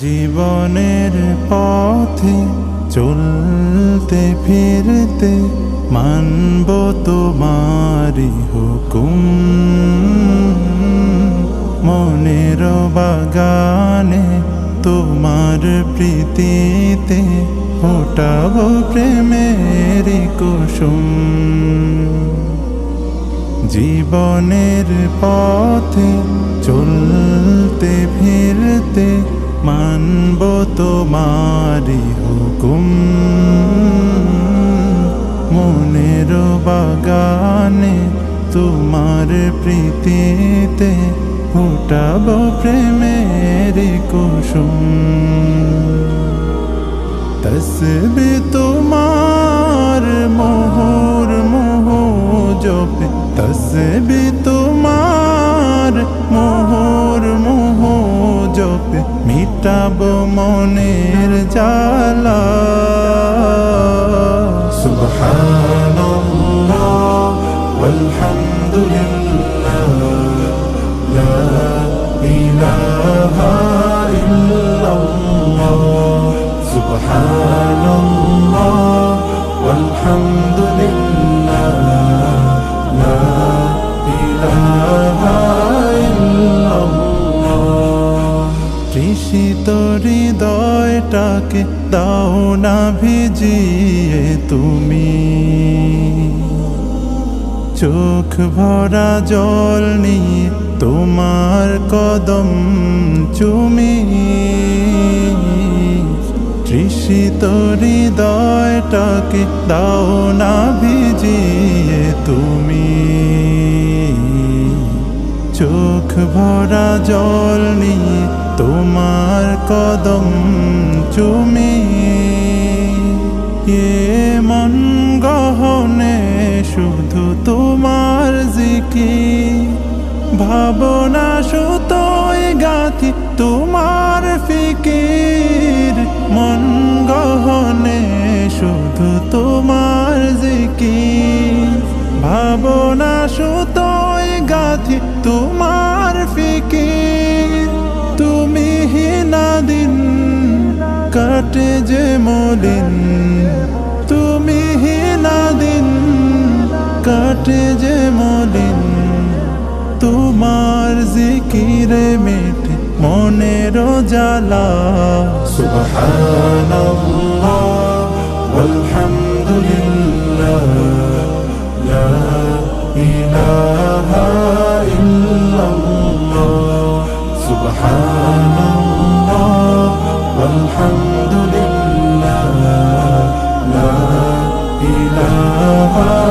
জীবনের পথে চলতে ফিরতে মানব তোমারি হুকুম। মনের বাগানে তোমার প্রীতিতে ফোটাবো প্রেমের কুসুম। জীবনের পথে চলতে ফিরতে মানব তোমারি হুকুম। মনের বাগানে তোমার প্রীতিতে ফোটাবো প্রেমের কুসুম। তসবি তোমার মোহর মোহ জপে, তসবি তোমার মোহর মোহ জপে মিটাবো মনের জ্বালা। সুবহানাল্লাহ ওয়ালহামদুলিল্লাহ লা ইলাহা ইল্লাল্লাহ। সুবহানাল্লাহ ওয়ালহামদুলিল্লাহ লা ইলাহা ইল্লাল্লাহ। তৃষিত হৃদয়টাকে দাও না ভিজিয়ে তুমি, চোখ ভরা জল নিয়ে তোমার কদম চুমি। তৃষিত হৃদয়টাকে দাও না ভিজিয়ে তুমি, চোখ ভরা জল নিয়ে তোমার কদম চুমি। এ মন গহনে শুধু তোমার জিকির, ভাবনা সুতোয় গাথি তোমার ফিকির। মন গহনে শুধু তোমার জিকির, ভাবনা সুতোয় গাথি তোমার ফিকির। তুমি হিনা দিন কাটে যে মলিন, তুমি হিনা দিন কাটে যে মলিন। তোমার জিকিরে মেটে মনের জ্বালা। সুবহানাল্লাহ ওয়ালহামদুলিল্লাহ লা ইলাহা ইল্লাল্লাহ। সুবহানাল্লাহ ওয়ালহামদুলিল্লাহ লা ইলাহা